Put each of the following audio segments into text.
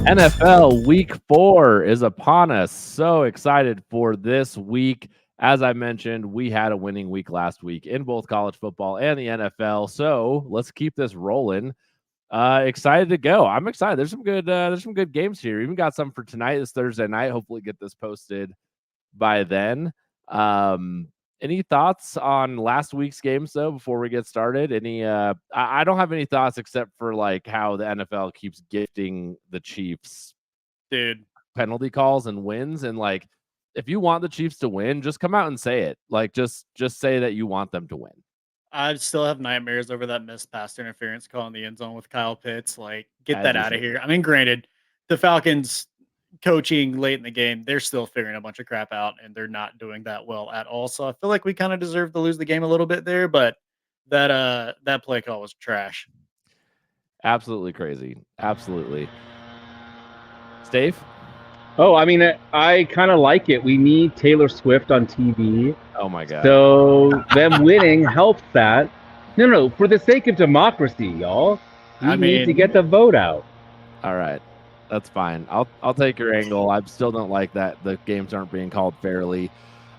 NFL Week 4 is upon us. So excited for this week. As I mentioned, we had a winning week last week in both college football and the NFL. So let's keep this rolling. Excited to go. I'm excited. There's some good games here. Even got some for tonight, this Thursday night. Hopefully get this posted by then. Um, any thoughts on last week's games though before we get started? I don't have any thoughts except for like how the NFL keeps gifting the Chiefs Dude, penalty calls and wins, and like if you want the Chiefs to win, just come out and say it. Like just say that you want them to win. I still have nightmares over that missed pass interference call in the end zone with Kyle Pitts. Like, get As that you out of should. here. I mean, granted, the Falcons coaching late in the game, they're still figuring a bunch of crap out and they're not doing that well at all. So I feel like we kind of deserve to lose the game a little bit there, but that play call was trash. Absolutely crazy. Absolutely. Steve? Oh, I mean, I kind of like it. We need Taylor Swift on TV. Oh my god. So them winning helps that. No, for the sake of democracy, y'all. We need to get the vote out. All right. That's fine. I'll take your angle. I still don't like that the games aren't being called fairly.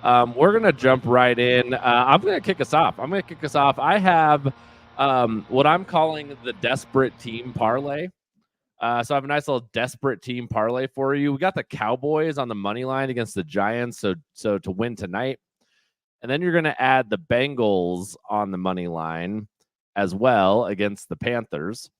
We're gonna jump right in. I'm gonna kick us off. I have what I'm calling the desperate team parlay. So I have a nice little desperate team parlay for you. We got the Cowboys on the money line against the Giants, so to win tonight, and then you're gonna add the Bengals on the money line as well against the Panthers.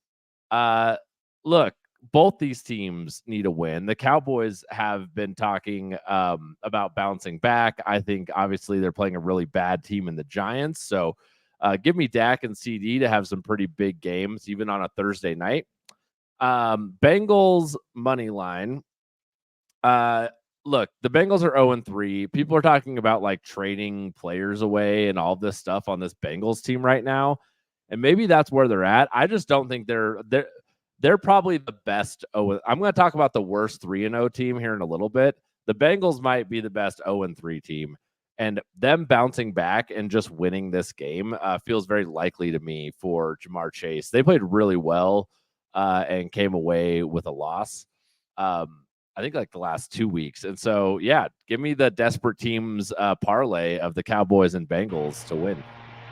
Look, both these teams need a win. The Cowboys have been talking about bouncing back. I think obviously they're playing a really bad team in the Giants. So give me Dak and CD to have some pretty big games, even on a Thursday night. Bengals money line. Look, the Bengals are 0-3. People are talking about like trading players away and all this stuff on this Bengals team right now. And maybe that's where they're at. I just don't think they're probably the best. I'm going to talk about the worst 3-0 team here in a little bit. The Bengals might be the best 0-3 team, and them bouncing back and just winning this game feels very likely to me for Jamar Chase. They played really well and came away with a loss. I think like the last 2 weeks. And so, yeah, give me the desperate teams parlay of the Cowboys and Bengals to win.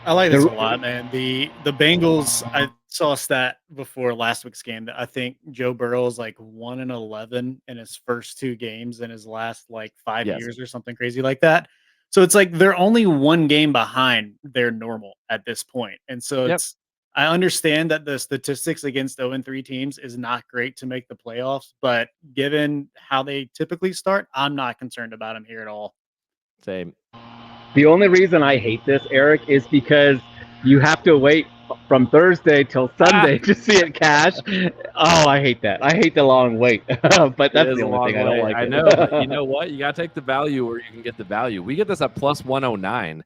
I like this a lot, man. The Bengals, I saw a stat before last week's game that I think Joe Burrow is like 1-11 in his first 2 games in his last like 5 Yes. years or something crazy like that. So it's like they're only 1 game behind their normal at this point. And so it's I understand that the statistics against 0-3 teams is not great to make the playoffs, but given how they typically start, I'm not concerned about them here at all. Same. The only reason I hate this, Eric, is because you have to wait from Thursday till Sunday to see it cash. Oh, I hate that. I hate the long wait. But that's the only thing I don't like. I know, but you know what? You got to take the value where you can get the value. We get this at plus 109.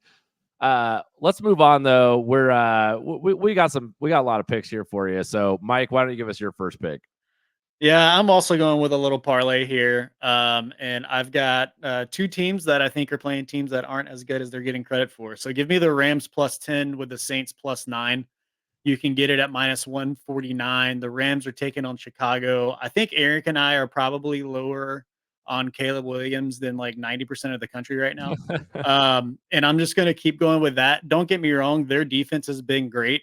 Let's move on though. We got a lot of picks here for you. So, Mike, why don't you give us your first pick? Yeah, I'm also going with a little parlay here. And I've got 2 teams that I think are playing teams that aren't as good as they're getting credit for. So give me the Rams plus 10 with the Saints plus 9. You can get it at minus 149. The Rams are taking on Chicago. I think Eric and I are probably lower on Caleb Williams than like 90% of the country right now. And I'm just going to keep going with that. Don't get me wrong. Their defense has been great.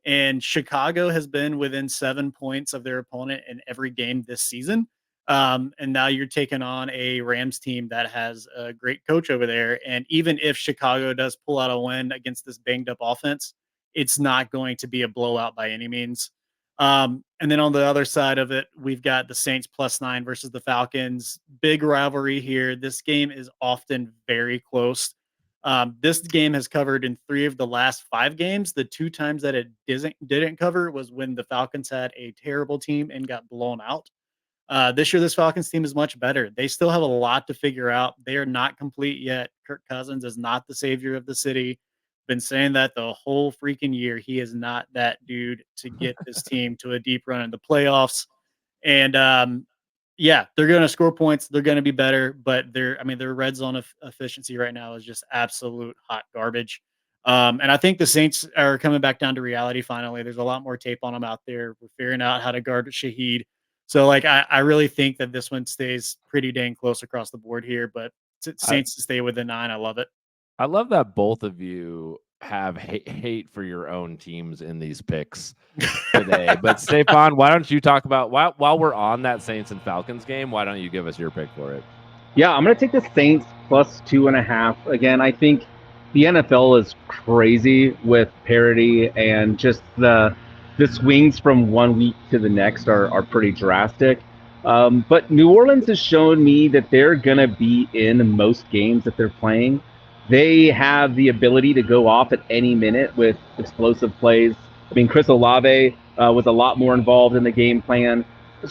And Chicago has been within 7 points of their opponent in every game this season. And now you're taking on a Rams team that has a great coach over there. And even if Chicago does pull out a win against this banged up offense, it's not going to be a blowout by any means. And then on the other side of it, we've got the Saints plus 9 versus the Falcons. Big rivalry here. This game is often very close. This game has covered in 3 of the last 5 games. The 2 times that it didn't cover was when the Falcons had a terrible team and got blown out. This year, this Falcons team is much better. They still have a lot to figure out. They are not complete yet. Kirk Cousins is not the savior of the city. Been saying that the whole freaking year. He is not that dude to get this team to a deep run in the playoffs. And yeah, they're going to score points. They're going to be better, but their red zone efficiency right now is just absolute hot garbage. And I think the Saints are coming back down to reality finally. There's a lot more tape on them out there. We're figuring out how to guard Shaheed. So like I really think that this one stays pretty dang close across the board here, but Saints to stay within 9. I love it. I love that both of you have hate for your own teams in these picks today. But Stefan, why don't you talk about while we're on that Saints and Falcons game? Why don't you give us your pick for it? Yeah, I'm going to take the Saints plus 2.5. Again, I think the NFL is crazy with parity, and just the swings from one week to the next are pretty drastic. But New Orleans has shown me that they're going to be in most games that they're playing. They have the ability to go off at any minute with explosive plays. I mean, Chris Olave was a lot more involved in the game plan.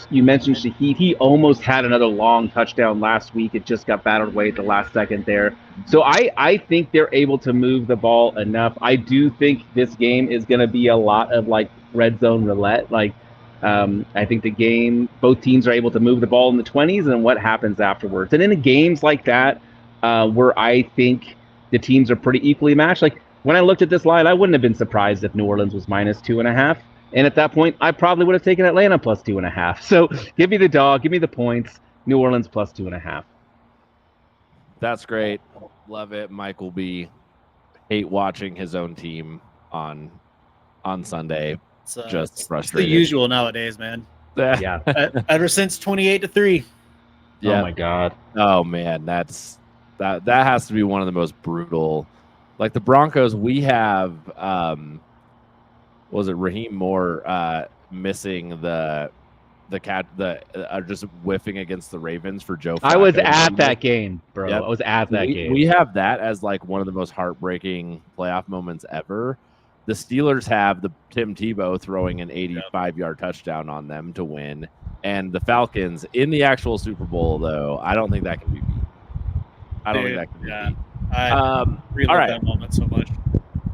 You mentioned Shaheed. He almost had another long touchdown last week. It just got battled away at the last second there. So I think they're able to move the ball enough. I do think this game is going to be a lot of like red zone roulette. Like I think the game, both teams are able to move the ball in the 20s, and what happens afterwards. And in games like that, where I think the teams are pretty equally matched, like when I looked at this line, I wouldn't have been surprised if New Orleans was minus 2.5. And at that point, I probably would have taken Atlanta plus 2.5. So give me the dog, give me the points. New Orleans plus 2.5. That's great. Love it. Mike will be hate watching his own team on Sunday. Just frustrated. It's the usual nowadays, man. Yeah. Ever since 28-3. Yeah. Oh my God. Oh man, that has to be one of the most brutal. Like the Broncos, we have was it Raheem Moore missing the just whiffing against the Ravens for Joe Flacco. I was at that game, bro. Yep. I was at that game. We have that as like one of the most heartbreaking playoff moments ever. The Steelers have the Tim Tebow throwing an 85-yard touchdown on them to win, and the Falcons in the actual Super Bowl, though, I don't think that can be beat. I don't think that can be beat. I really love that moment so much.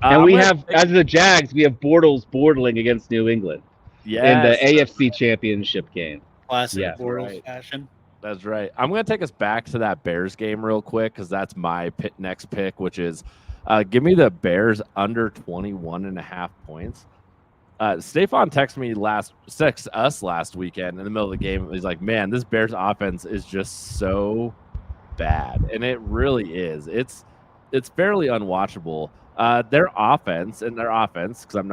And we have, as the Jags, we have Bortles bortling against New England in the AFC Championship game. Classic Bortles fashion. That's right. I'm going to take us back to that Bears game real quick because that's my next pick, which is give me the Bears under 21.5 points. Stefan texted me last weekend in the middle of the game. He's like, man, this Bears offense is just so bad. And it really is. It's fairly unwatchable. Their offense, because I'm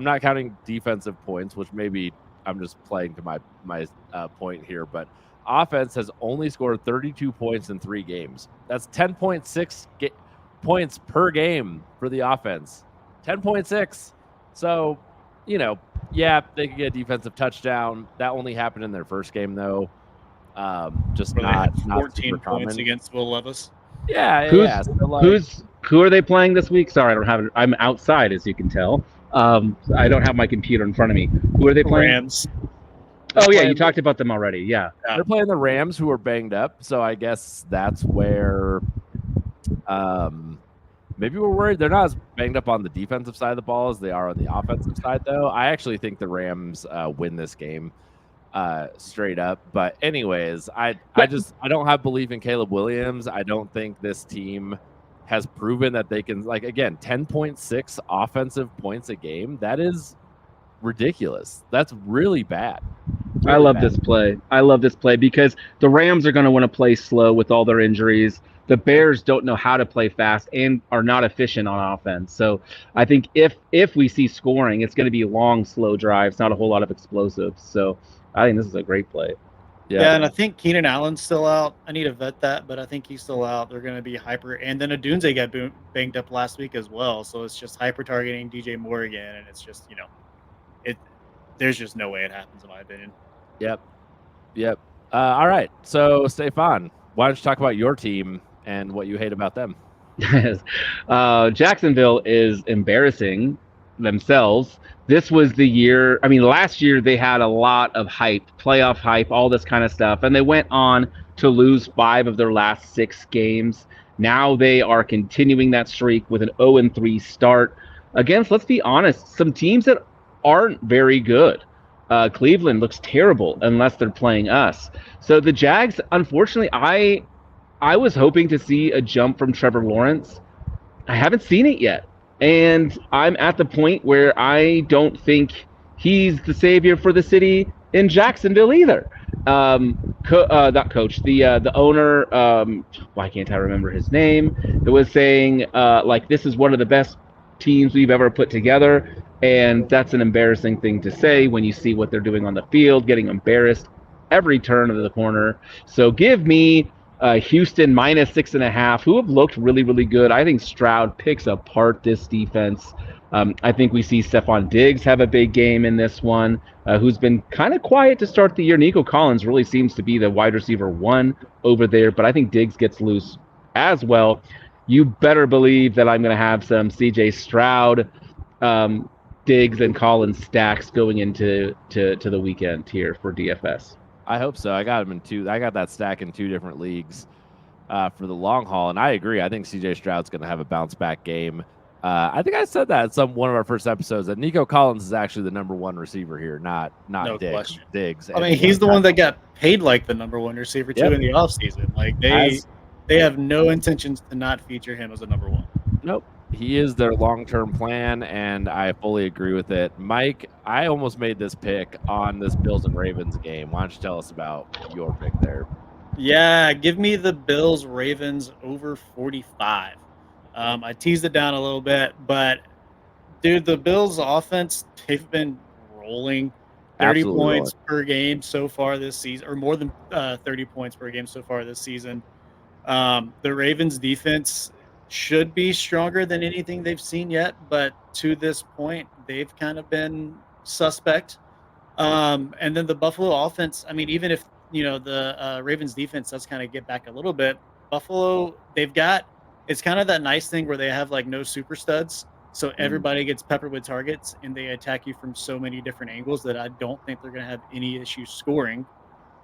not counting defensive points, which maybe I'm just playing to my point here, but offense has only scored 32 points in 3 games. That's 10.6 points per game for the offense. 10.6. So, they could get a defensive touchdown. That only happened in their first game, though. Just not 14 points against Will Levis. Yeah. Who are they playing this week? Sorry, I don't have it. I'm outside, as you can tell. I don't have my computer in front of me. Who are they playing? Rams. Oh yeah, you talked about them already. Yeah. They're playing the Rams, who are banged up. So I guess that's where maybe we're worried. They're not as banged up on the defensive side of the ball as they are on the offensive side, though. I actually think the Rams win this game straight up. But anyways, I don't have belief in Caleb Williams. I don't think this team has proven that they can, 10.6 offensive points a game. That is ridiculous. That's really bad. I love this play because the Rams are going to want to play slow with all their injuries. The Bears don't know how to play fast and are not efficient on offense. So I think if we see scoring, it's going to be long, slow drives, not a whole lot of explosives. So I think this is a great play. Yeah, and I think Keenan Allen's still out. I need to vet that, but I think he's still out. They're going to be hyper. And then Adunze got banged up last week as well. So it's just hyper targeting DJ Moore again. And it's just, there's just no way it happens, in my opinion. Yep. All right. So, Stefan, why don't you talk about your team and what you hate about them? Jacksonville is embarrassing themselves. This was the year. I mean, last year they had a lot of hype, playoff hype, all this kind of stuff, and they went on to lose 5 of their last 6 games. Now they are continuing that streak with an 0-3 start against, let's be honest, some teams that aren't very good. Cleveland looks terrible unless they're playing us. So the Jags, unfortunately, I was hoping to see a jump from Trevor Lawrence. I haven't seen it yet. And I'm at the point where I don't think he's the savior for the city in Jacksonville either. not coach, the owner, why can't I remember his name? It was saying like this is one of the best teams we've ever put together, and that's an embarrassing thing to say when you see what they're doing on the field, getting embarrassed every turn of the corner. So give me Houston minus 6.5, who have looked really, really good. I think Stroud picks apart this defense. I think we see Stefan Diggs have a big game in this one, who's been kind of quiet to start the year. Nico Collins really seems to be the wide receiver one over there, but I think Diggs gets loose as well. You better believe that I'm going to have some CJ Stroud, Diggs, and Collins stacks going into the weekend here for DFS. I hope so. I got him in two. I got that stack in 2 different leagues for the long haul, and I agree. I think CJ Stroud's going to have a bounce back game. I think I said that in one of our first episodes that Nico Collins is actually the number 1 receiver here, not No Diggs. question. Diggs. I mean, he's the one that got paid like the number 1 receiver too in the offseason. Like they have no intentions to not feature him as a number 1. Nope. He is their long-term plan, and I fully agree with it. Mike, I almost made this pick on this Bills and Ravens game. Why don't you tell us about your pick there? Yeah, give me the Bills Ravens over 45. I teased it down a little bit, but dude, the Bills offense, they've been rolling 30 Absolutely points per game so far this season, or more than 30 points per game so far this season. The Ravens defense should be stronger than anything they've seen yet, but to this point, they've kind of been suspect. And then the Buffalo offense, I mean, even if, the Ravens defense does kind of get back a little bit, Buffalo, it's kind of that nice thing where they have like no super studs. So everybody gets peppered with targets and they attack you from so many different angles that I don't think they're going to have any issues scoring.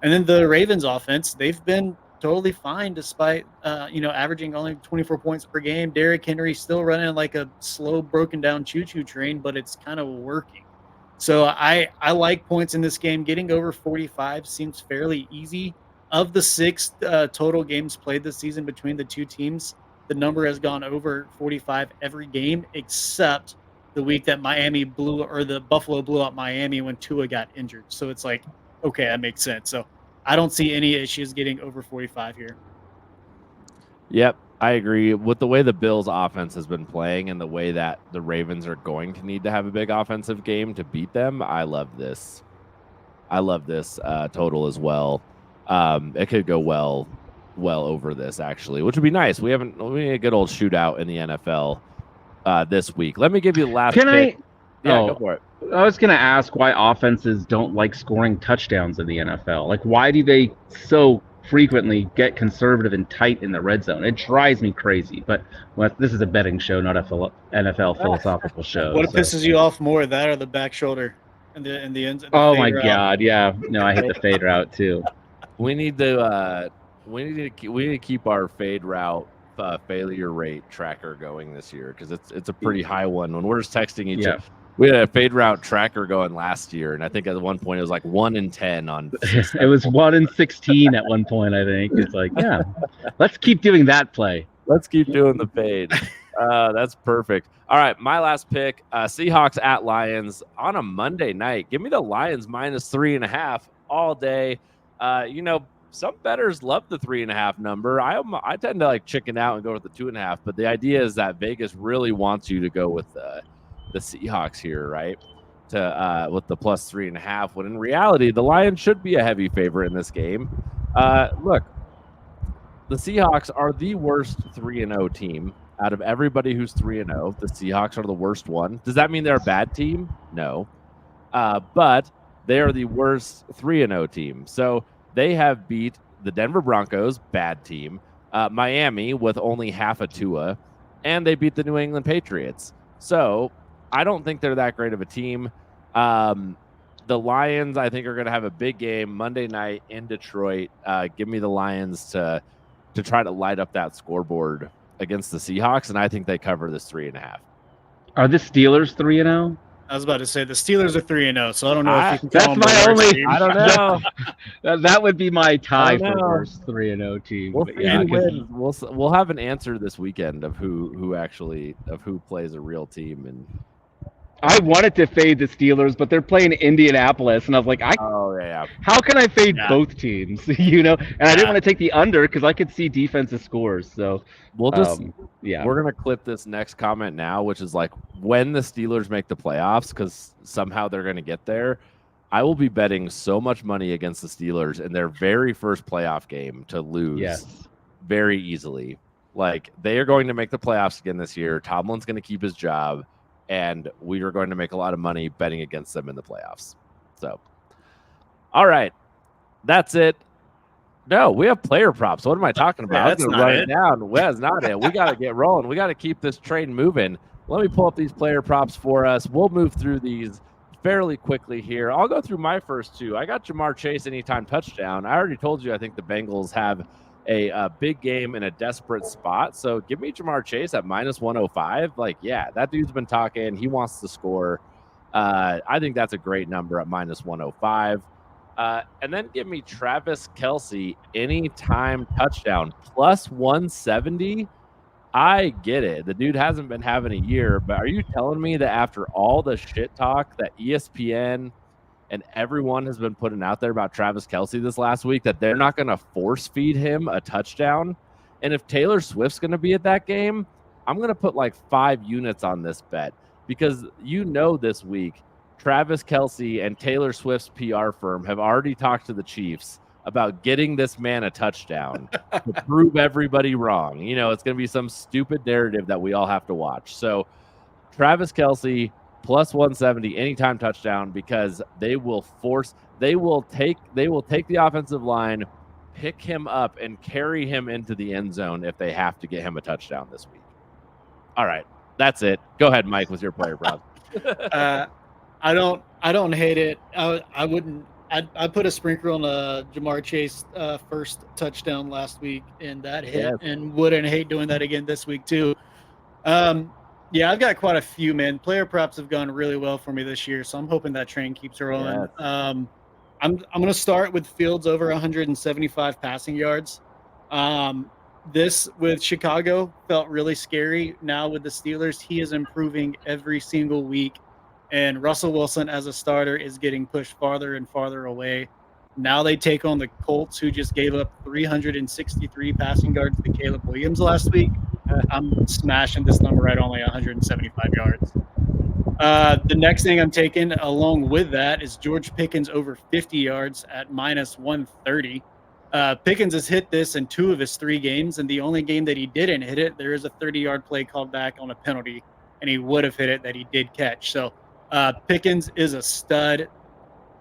And then the Ravens offense, they've been totally fine despite, averaging only 24 points per game. Derrick Henry still running like a slow, broken down choo-choo train, but it's kind of working. So I like points in this game. Getting over 45 seems fairly easy. Of the 6 total games played this season between the two teams, the number has gone over 45 every game, except the week that the Buffalo blew out Miami when Tua got injured. So it's like, okay, that makes sense. So I don't see any issues getting over 45 here. Yep, I agree. With the way the Bills offense has been playing and the way that the Ravens are going to need to have a big offensive game to beat them, I love this. I love this total as well. It could go well over this, actually, which would be nice. We need a good old shootout in the NFL this week. Let me give you the last pick. Go for it. I was going to ask why offenses don't like scoring touchdowns in the NFL. Like, why do they so frequently get conservative and tight in the red zone? It drives me crazy. But this is a betting show, not a NFL philosophical show. What pisses you off more, that or the back shoulder and the end? Oh my God, yeah. No, I hit the fade route too. We need to keep our fade route failure rate tracker going this year because it's a pretty high one. When we're just texting each other, we had a fade route tracker going last year, and I think at one point it was like 1 in 10 on. It was 1 in 16 at one point. I think it's like, yeah, let's keep doing that play. Let's keep doing the fade. That's perfect. All right, my last pick: Seahawks at Lions on a Monday night. Give me the Lions minus 3.5 all day. Some bettors love the 3.5 number. I tend to like chicken out and go with the 2.5, but the idea is that Vegas really wants you to go with the Seahawks here, right? With the plus 3.5. When in reality, the Lions should be a heavy favorite in this game. Look, the Seahawks are the worst 3-0 team out of everybody who's 3-0. The Seahawks are the worst one. Does that mean they're a bad team? No, but they are the worst 3-0 team. So they have beat the Denver Broncos, bad team, Miami with only half a Tua, and they beat the New England Patriots. So I don't think they're that great of a team. The Lions, I think, are going to have a big game Monday night in Detroit. Give me the Lions to try to light up that scoreboard against the Seahawks, and I think they cover this 3.5. Are the Steelers 3-0? I was about to say the Steelers are 3-0, so I don't know if you can call that's them my only team. I don't know. that would be my tie for worst 3-0 team. We'll have an answer this weekend of who plays a real team. And I wanted to fade the Steelers, but they're playing Indianapolis, and I was like, Yeah. How can I fade Yeah. both teams? And I didn't want to take the under because I could see defensive scores. So We'll just yeah. We're gonna clip this next comment now, which is like when the Steelers make the playoffs, because somehow they're gonna get there. I will be betting so much money against the Steelers in their very first playoff game to lose Yes. very easily. Like they are going to make the playoffs again this year. Tomlin's going to keep his job, and we are going to make a lot of money betting against them in the playoffs. So, all right, that's it. No, we have player props. What am I talking about? Yeah, I was that's going to not run it. it down. Well, that's not it. We got to get rolling. We got to keep this train moving. Let me pull up these player props for us. We'll move through these fairly quickly here. I'll go through my first two. I got Jamar Chase anytime touchdown. I already told you I think the Bengals have a big game in a desperate spot. So give me Jamar Chase at -105. Like, yeah, that dude's been talking. He wants to score. I think that's a great number at -105. And then give me Travis Kelce anytime touchdown +170. I get it. The dude hasn't been having a year, but are you telling me that after all the shit talk that ESPN and everyone has been putting out there about Travis Kelce this last week, that they're not going to force feed him a touchdown? And if Taylor Swift's going to be at that game, I'm going to put like 5 units on this bet, because this week Travis Kelce and Taylor Swift's PR firm have already talked to the Chiefs about getting this man a touchdown to prove everybody wrong. It's going to be some stupid narrative that we all have to watch. So Travis Kelce +170 anytime touchdown, because they will take the offensive line, pick him up, and carry him into the end zone if they have to get him a touchdown this week. All right, that's it. Go ahead, Mike, with your player prop. I don't hate it. I wouldn't. I put a sprinkle on Jamar Chase first touchdown last week, and that hit, Yes. and wouldn't hate doing that again this week too. Yeah, I've got quite a few, man. Player props have gone really well for me this year, so I'm hoping that train keeps rolling. Yes. I'm going to start with Fields over 175 passing yards. This with Chicago felt really scary. Now with the Steelers, he is improving every single week. And Russell Wilson as a starter is getting pushed farther and farther away. Now they take on the Colts, who just gave up 363 passing yards to Caleb Williams last week. I'm smashing this number at only 175 yards. The next thing I'm taking along with that is George Pickens over 50 yards at -130. Pickens has hit this in 2 of his 3 games, and the only game that he didn't hit it, there is a 30-yard play called back on a penalty, and he would have hit it that he did catch. So Pickens is a stud.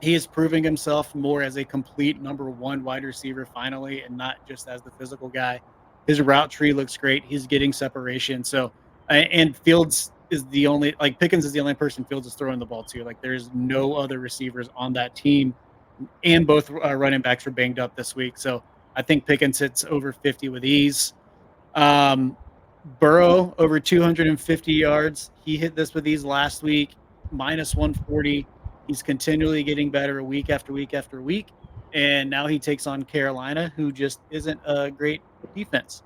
He is proving himself more as a complete number 1 wide receiver finally, and not just as the physical guy. His route tree looks great. He's getting separation. So, and Fields is the only, like Pickens is the only person Fields is throwing the ball to. Like there's no other receivers on that team, and both running backs were banged up this week. So I think Pickens hits over 50 with ease. Burrow over 250 yards. He hit this with ease last week, -140. He's continually getting better week after week after week. And now he takes on Carolina, who just isn't a great defense.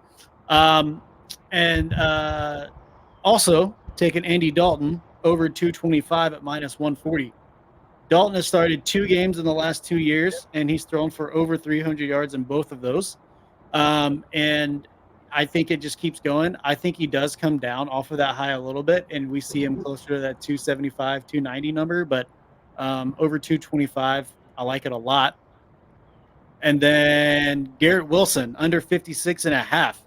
Also taking Andy Dalton over 225 at -140. Dalton has started 2 games in the last 2 years, and he's thrown for over 300 yards in both of those. And I think it just keeps going. I think he does come down off of that high a little bit, and we see him closer to that 275, 290 number, but over 225, I like it a lot. And then Garrett Wilson, under 56.5,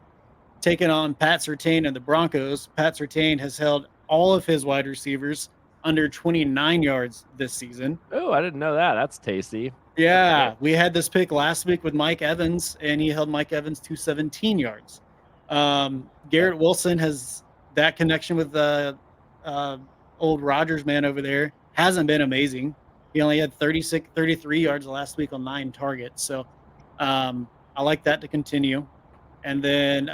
taking on Pat Surtain and the Broncos. Pat Surtain has held all of his wide receivers under 29 yards this season. Oh, I didn't know that. That's tasty. Yeah, we had this pick last week with Mike Evans, and he held Mike Evans to 17 yards. Garrett Wilson has that connection with the old Rodgers man over there. Hasn't been amazing. He only had 33 yards last week on 9 targets. So I like that to continue. And then,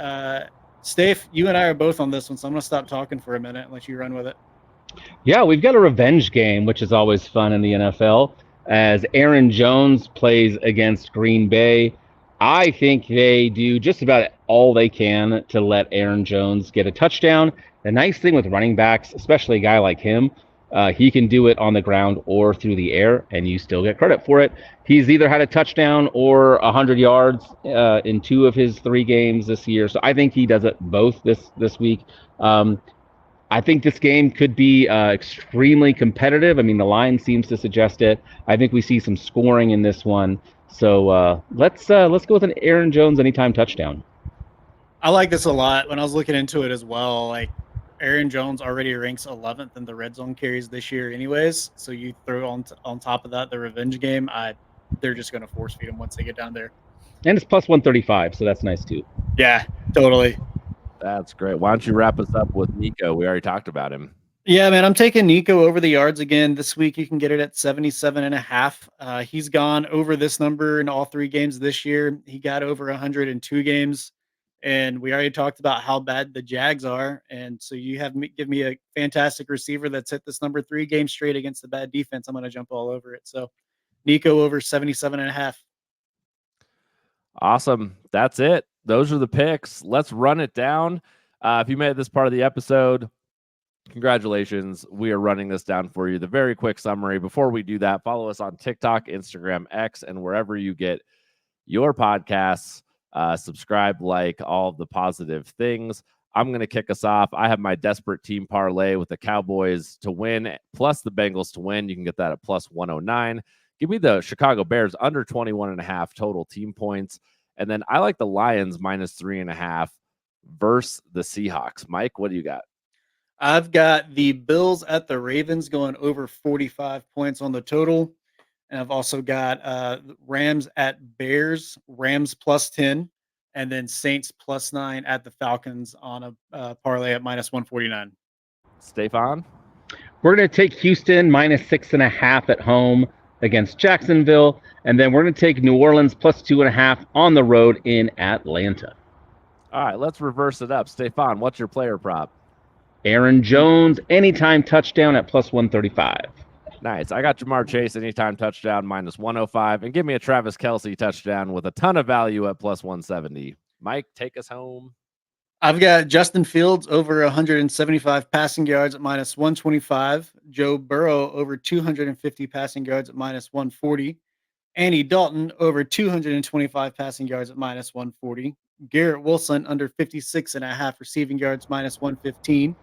Steph, you and I are both on this one, so I'm going to stop talking for a minute and let you run with it. Yeah, we've got a revenge game, which is always fun in the NFL, as Aaron Jones plays against Green Bay. I think they do just about all they can to let Aaron Jones get a touchdown. The nice thing with running backs, especially a guy like him, He can do it on the ground or through the air, and you still get credit for it. He's either had a touchdown or 100 yards in 2 of his 3 games this year. So I think he does it both this week. I think this game could be extremely competitive. I mean, the line seems to suggest it. I think we see some scoring in this one. So let's go with an Aaron Jones anytime touchdown. I like this a lot. When I was looking into it as well, like Aaron Jones already ranks 11th in the red zone carries this year, anyways. So you throw on top of that the revenge game. They're just going to force feed him once they get down there. And it's plus 135, so that's nice too. Yeah, totally. That's great. Why don't you wrap us up with Nico? We already talked about him. Yeah, man, I'm taking Nico over the yards again this week. You can get it at 77.5. He's gone over this number in all 3 games this year. He got over 100 in 2 games, and we already talked about how bad the Jags are. And so you give me a fantastic receiver that's hit this number 3 games straight against the bad defense. I'm going to jump all over it. So Nico over 77.5. Awesome. That's it. Those are the picks. Let's run it down. If you made this part of the episode, congratulations. We are running this down for you. The very quick summary. Before we do that, follow us on TikTok, Instagram, X, and wherever you get your podcasts. Subscribe, like, all of the positive things. I'm going to kick us off. I have my desperate team parlay with the Cowboys to win plus the Bengals to win. You can get that at plus 109. Give me the Chicago Bears under 21.5 total team points. And then I like the Lions minus 3.5 versus the Seahawks. Mike, what do you got? I've got the Bills at the Ravens going over 45 points on the total. And I've also got Rams at Bears, Rams plus 10, and then Saints plus 9 at the Falcons on a parlay at minus 149. Stefan? We're going to take Houston minus 6.5 at home against Jacksonville. And then we're going to take New Orleans plus 2.5 on the road in Atlanta. All right, let's reverse it up. Stefan, what's your player prop? Aaron Jones, anytime touchdown at plus 135. Nice. I got Jamar Chase, anytime touchdown, minus 105. And give me a Travis Kelce touchdown with a ton of value at plus 170. Mike, take us home. I've got Justin Fields over 175 passing yards at minus 125. Joe Burrow over 250 passing yards at minus 140. Andy Dalton over 225 passing yards at minus 140. Garrett Wilson under 56.5 receiving yards, minus 115.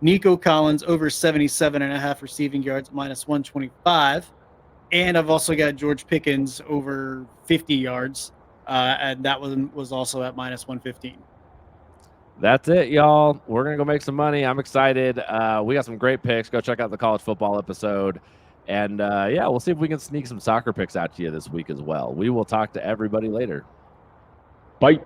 Nico Collins over 77.5 receiving yards, minus 125. And I've also got George Pickens over 50 yards, and that one was also at minus 115. That's it, y'all. We're going to go make some money. I'm excited. We got some great picks. Go check out the college football episode. And, yeah, we'll see if we can sneak some soccer picks out to you this week as well. We will talk to everybody later. Bye.